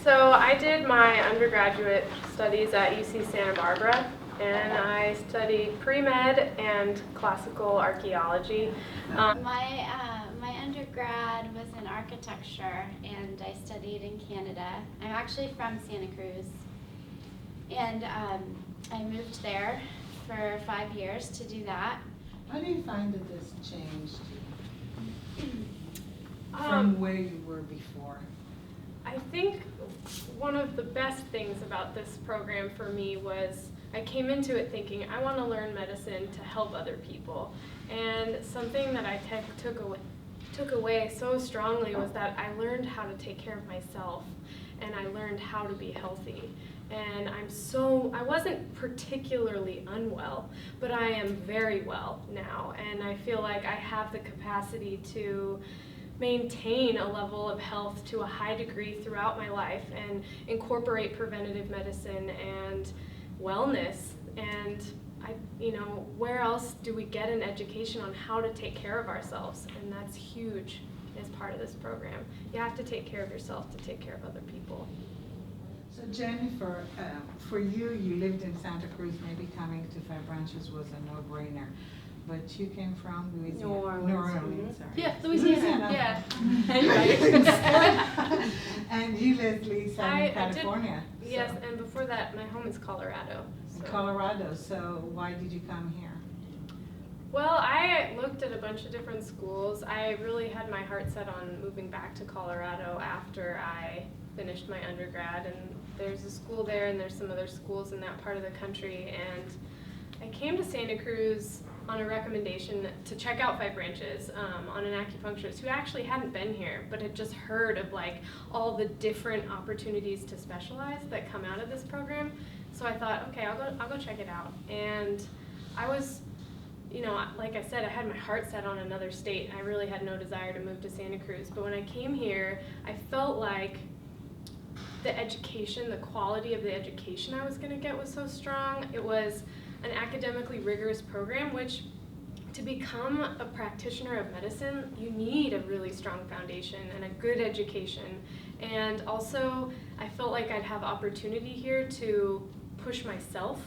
So I did my undergraduate studies at UC Santa Barbara, and I studied pre-med and classical archaeology. My undergrad was in architecture, and I studied in Canada. I'm actually from Santa Cruz, and I moved there for 5 years to do that. How do you find that this changed from where you were before? I think one of the best things about this program for me was I came into it thinking I want to learn medicine to help other people. And something that I took away so strongly was that I learned how to take care of myself, and I learned how to be healthy. And I wasn't particularly unwell, but I am very well now, and I feel like I have the capacity to maintain a level of health to a high degree throughout my life and incorporate preventative medicine and wellness. And where else do we get an education on how to take care of ourselves? And that's huge as part of this program. You have to take care of yourself to take care of other people. So Jennifer, for you lived in Santa Cruz, maybe coming to Five Branches was a no-brainer. But you came from Louisiana. New Orleans, sorry. Yeah, Louisiana. Yeah. And you, Leslie, in California. Yes, and before that, my home is Colorado. So. Colorado, so why did you come here? Well, I looked at a bunch of different schools. I really had my heart set on moving back to Colorado after I finished my undergrad, and there's a school there and there's some other schools in that part of the country, and I came to Santa Cruz on a recommendation to check out Five Branches on an acupuncturist who actually hadn't been here but had just heard of all the different opportunities to specialize that come out of this program. So I thought, okay, I'll go check it out. And I was, like I said, I had my heart set on another state. I really had no desire to move to Santa Cruz. But when I came here, I felt like the education, the quality of the education I was going to get was so strong. It was an academically rigorous program, which to become a practitioner of medicine, you need a really strong foundation and a good education. And also, I felt like I'd have opportunity here to push myself.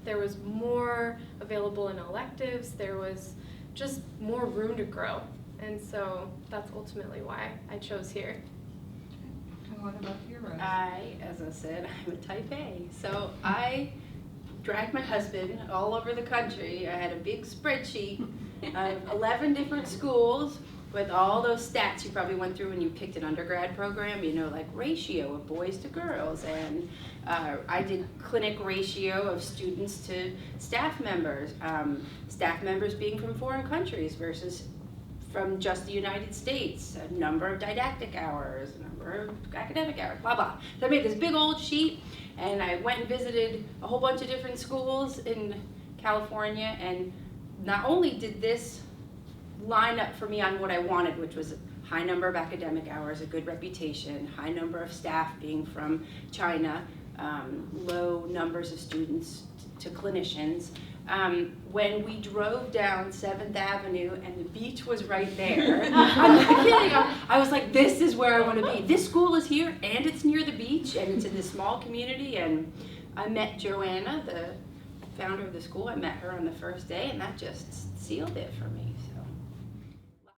There was more available in electives. There was just more room to grow. And so that's ultimately why I chose here. And what about you, Rose? As I said, I'm a type A. So I dragged my husband all over the country. I had a big spreadsheet of 11 different schools with all those stats you probably went through when you picked an undergrad program, like ratio of boys to girls. And I did clinic ratio of students to staff members being from foreign countries versus from just the United States, a number of didactic hours, a number of academic hours, blah, blah. So I made this big old sheet, and I went and visited a whole bunch of different schools in California, and not only did this line up for me on what I wanted, which was a high number of academic hours, a good reputation, high number of staff being from China, low numbers of students to clinicians. When we drove down 7th Avenue and the beach was right there, I'm not kidding, I was like, this is where I want to be. This school is here, and it's near the beach, and it's in this small community. And I met Joanna, the founder of the school. I met her on the first day, and that just sealed it for me. So.